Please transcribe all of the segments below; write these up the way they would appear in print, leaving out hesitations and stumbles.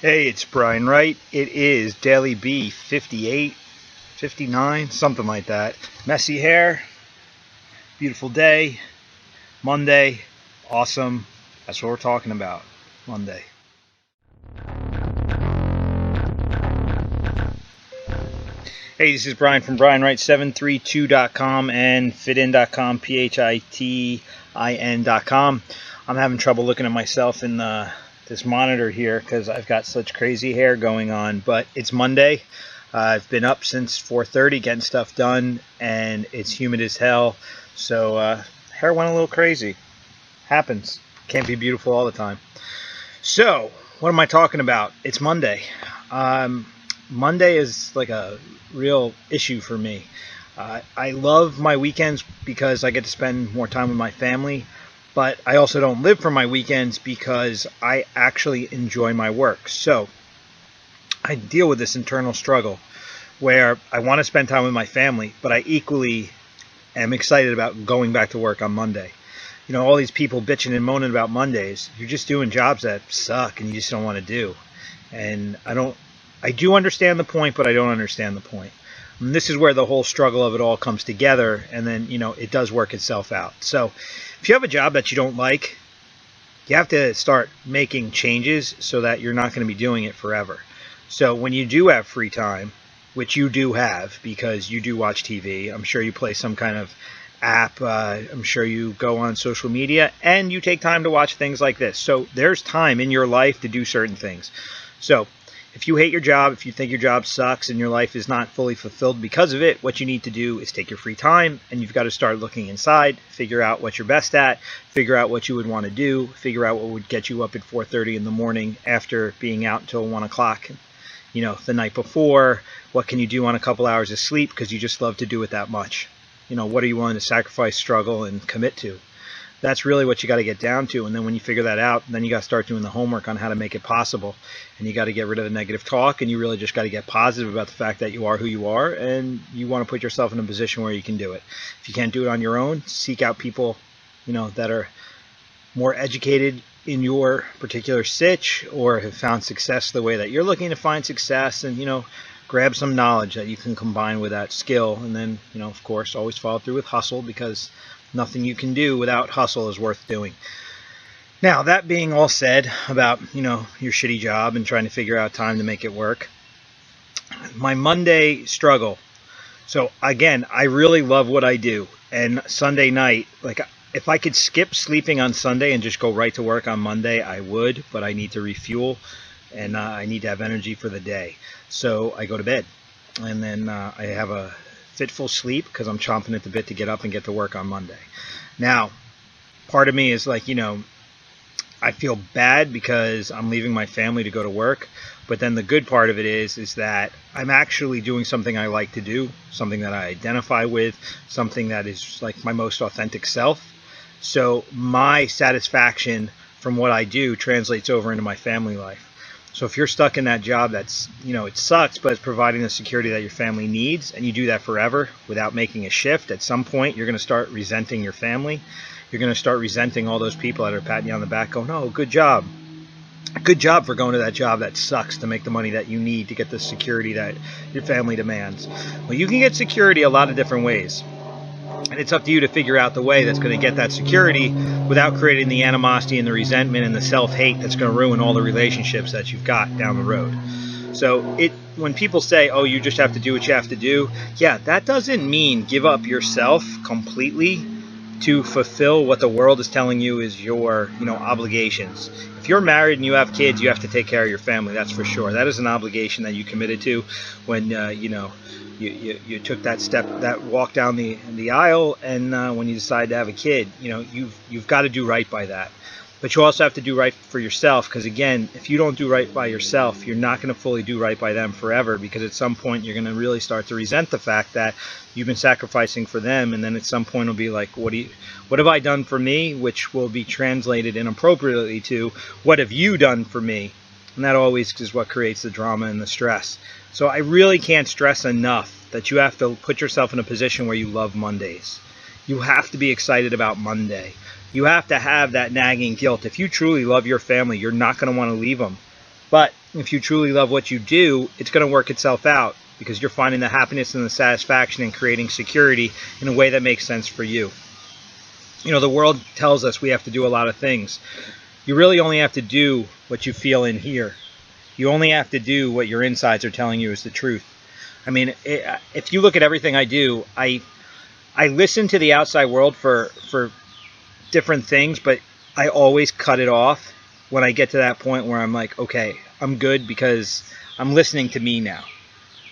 Hey, it's Brian Wright. It is Daily B 58, 59, something like that. Messy hair, beautiful day, Monday, awesome. That's what we're talking about, Monday. Hey, this is Brian from BrianWright732.com and fitin.com, PHITIN.com. I'm having trouble looking at myself in this monitor here because I've got such crazy hair going on, but it's Monday. I've been up since 4:30 getting stuff done, and it's humid as hell, so hair went a little crazy. Happens. Can't be beautiful all the time. So, what am I talking about? It's Monday. Monday is like a real issue for me. I love my weekends because I get to spend more time with my family, but I also don't live for my weekends because I actually enjoy my work. So I deal with this internal struggle where I want to spend time with my family, but I equally am excited about going back to work on Monday. You know, all these people bitching and moaning about Mondays, you're just doing jobs that suck and you just don't want to do. And I do understand the point, but I don't understand the point. And this is where the whole struggle of it all comes together, and then, it does work itself out. So if you have a job that you don't like, you have to start making changes so that you're not going to be doing it forever. So when you do have free time, which you do have because you do watch TV, I'm sure you play some kind of app, I'm sure you go on social media, and you take time to watch things like this. So there's time in your life to do certain things. So if you hate your job, if you think your job sucks and your life is not fully fulfilled because of it, what you need to do is take your free time and you've got to start looking inside, figure out what you're best at, figure out what you would want to do, figure out what would get you up at 4:30 in the morning after being out until 1 o'clock, the night before. What can you do on a couple hours of sleep because you just love to do it that much? What are you willing to sacrifice, struggle, and commit to? That's really what you got to get down to. And then when you figure that out, then you got to start doing the homework on how to make it possible. And you got to get rid of the negative talk, and you really just got to get positive about the fact that you are who you are, and you want to put yourself in a position where you can do it. If you can't do it on your own, seek out people, that are more educated in your particular sitch or have found success the way that you're looking to find success, and, grab some knowledge that you can combine with that skill. And then, of course, always follow through with hustle, because nothing you can do without hustle is worth doing. Now, that being all said about, your shitty job and trying to figure out time to make it work, my Monday struggle. So again, I really love what I do. And Sunday night, if I could skip sleeping on Sunday and just go right to work on Monday, I would, but I need to refuel and I need to have energy for the day. So I go to bed, and then I have a fitful sleep because I'm chomping at the bit to get up and get to work on Monday. Now, part of me is I feel bad because I'm leaving my family to go to work, but then the good part of it is that I'm actually doing something I like to do, something that I identify with, something that is like my most authentic self. So my satisfaction from what I do translates over into my family life. So if you're stuck in that job that's, it sucks, but it's providing the security that your family needs, and you do that forever without making a shift, at some point you're going to start resenting your family. You're going to start resenting all those people that are patting you on the back going, oh, good job. Good job for going to that job that sucks to make the money that you need to get the security that your family demands. Well, you can get security a lot of different ways. And it's up to you to figure out the way that's going to get that security without creating the animosity and the resentment and the self-hate that's going to ruin all the relationships that you've got down the road. So when people say, oh, you just have to do what you have to do, yeah, that doesn't mean give up yourself completely to fulfill what the world is telling you is your, obligations. If you're married and you have kids, you have to take care of your family, that's for sure. That is an obligation that you committed to when, you took that step, that walk down the aisle, and when you decide to have a kid, you've got to do right by that. But you also have to do right for yourself, because again, if you don't do right by yourself, you're not going to fully do right by them forever, because at some point you're going to really start to resent the fact that you've been sacrificing for them, and then at some point it'll be like, what have I done for me, which will be translated inappropriately to, what have you done for me? And that always is what creates the drama and the stress. So I really can't stress enough that you have to put yourself in a position where you love Mondays. You have to be excited about Monday. You have to have that nagging guilt. If you truly love your family, you're not going to want to leave them. But If you truly love what you do, it's going to work itself out because you're finding the happiness and the satisfaction in creating security in a way that makes sense for you. You know, the world tells us we have to do a lot of things. You really only have to do what you feel in here. You only have to do what your insides are telling you is the truth. I mean, if you look at everything I do, I listen to the outside world for different things, but I always cut it off when I get to that point where I'm like, okay, I'm good because I'm listening to me now.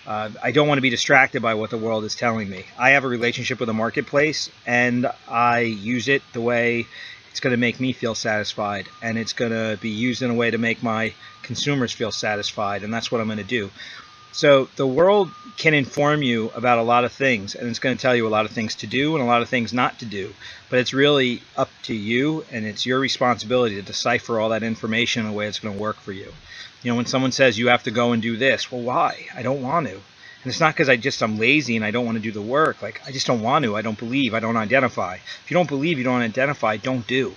I don't want to be distracted by what the world is telling me. I have a relationship with the marketplace, and I use it the way it's going to make me feel satisfied, and it's going to be used in a way to make my consumers feel satisfied, and that's what I'm going to do. So the world can inform you about a lot of things, and it's going to tell you a lot of things to do and a lot of things not to do. But it's really up to you, and it's your responsibility to decipher all that information in a way that's going to work for you. You know, when someone says you have to go and do this, well, why? I don't want to. And it's not because I'm lazy and I don't want to do the work. Like, I just don't want to. I don't believe. I don't identify. If you don't believe, you don't identify, don't do.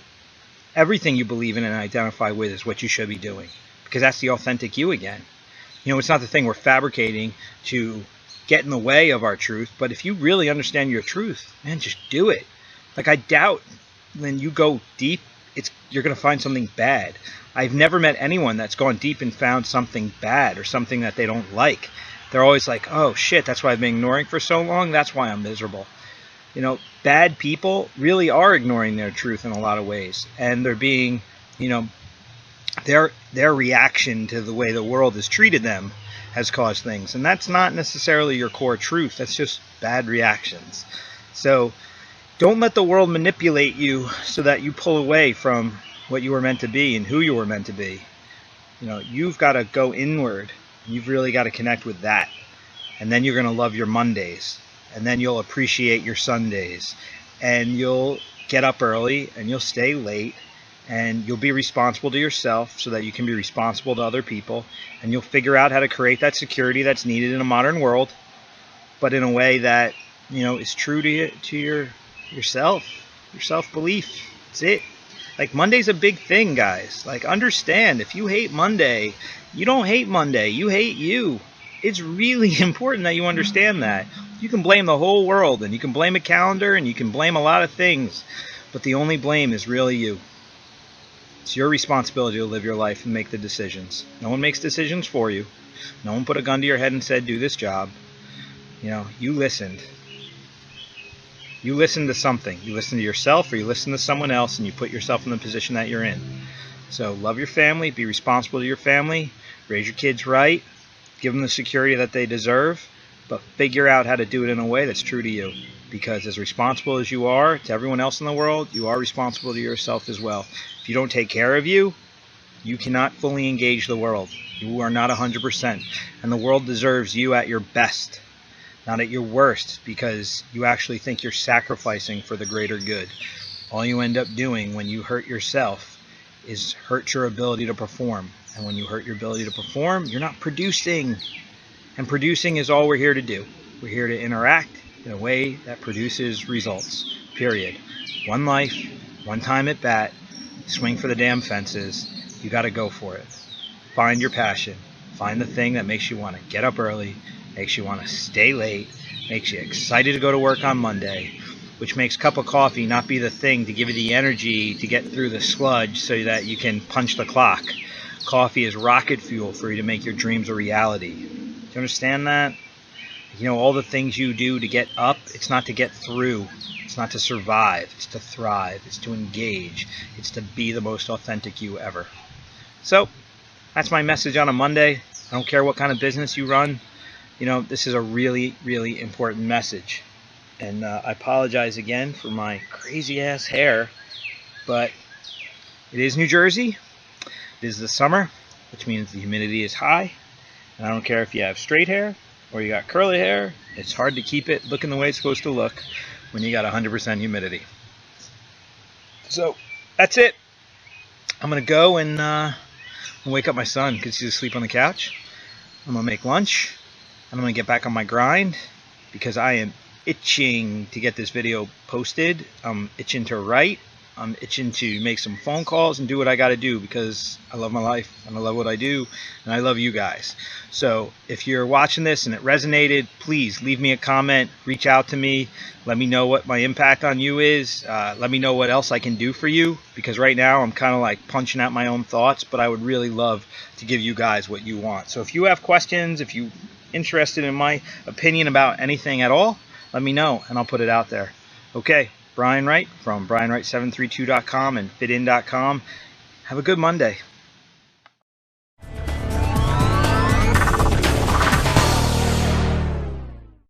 Everything you believe in and identify with is what you should be doing, because that's the authentic you again. You know, it's not the thing we're fabricating to get in the way of our truth, but if you really understand your truth, man, just do it. Like, I doubt when you go deep, you're going to find something bad. I've never met anyone that's gone deep and found something bad or something that they don't like. They're always like, oh shit, that's why I've been ignoring for so long. That's why I'm miserable. You know, bad people really are ignoring their truth in a lot of ways. And they're being, you know, their reaction to the way the world has treated them has caused things. And that's not necessarily your core truth. That's just bad reactions. So don't let the world manipulate you so that you pull away from what you were meant to be and who you were meant to be. You know, you've got to go inward. You've really got to connect with that. And then you're going to love your Mondays. And then you'll appreciate your Sundays. And you'll get up early and you'll stay late. And you'll be responsible to yourself so that you can be responsible to other people. And you'll figure out how to create that security that's needed in a modern world, but in a way that, you know, is true to yourself, your self-belief. That's it. Like, Monday's a big thing, guys. Like, understand, if you hate Monday, you don't hate Monday. You hate you. It's really important that you understand that. You can blame the whole world, and you can blame a calendar, and you can blame a lot of things, but the only blame is really you. It's your responsibility to live your life and make the decisions. No one makes decisions for you. No one put a gun to your head and said, do this job. You know, you listened. You listened to something. You listened to yourself, or you listened to someone else, and you put yourself in the position that you're in. So love your family. Be responsible to your family. Raise your kids right. Give them the security that they deserve. But figure out how to do it in a way that's true to you. Because as responsible as you are to everyone else in the world, you are responsible to yourself as well. If you don't take care of you, you cannot fully engage the world. You are not 100%. And the world deserves you at your best, not at your worst, because you actually think you're sacrificing for the greater good. All you end up doing when you hurt yourself is hurt your ability to perform. And when you hurt your ability to perform, you're not producing. And producing is all we're here to do. We're here to interact in a way that produces results, period. One life, one time at bat, swing for the damn fences. You got to go for it. Find your passion. Find the thing that makes you want to get up early, makes you want to stay late, makes you excited to go to work on Monday, which makes a cup of coffee not be the thing to give you the energy to get through the sludge so that you can punch the clock. Coffee is rocket fuel for you to make your dreams a reality. Do you understand that? You know, all the things you do to get up, it's not to get through. It's not to survive. It's to thrive. It's to engage. It's to be the most authentic you ever. So, that's my message on a Monday. I don't care what kind of business you run. You know, this is a really, really important message. And I apologize again for my crazy-ass hair. But it is New Jersey. It is the summer, which means the humidity is high. And I don't care if you have straight hair or you got curly hair, it's hard to keep it looking the way it's supposed to look when you got 100% humidity. So, that's it. I'm going to go and wake up my son because he's asleep on the couch. I'm going to make lunch. And I'm going to get back on my grind because I am itching to get this video posted. I'm itching to write. I'm itching to make some phone calls and do what I got to do because I love my life and I love what I do and I love you guys. So if you're watching this and it resonated, please leave me a comment, reach out to me, let me know what my impact on you is, let me know what else I can do for you, because right now I'm kind of like punching out my own thoughts, but I would really love to give you guys what you want. So if you have questions, if you're interested in my opinion about anything at all, let me know and I'll put it out there. Okay, Brian Wright from BrianWright732.com and fitin.com. Have a good Monday.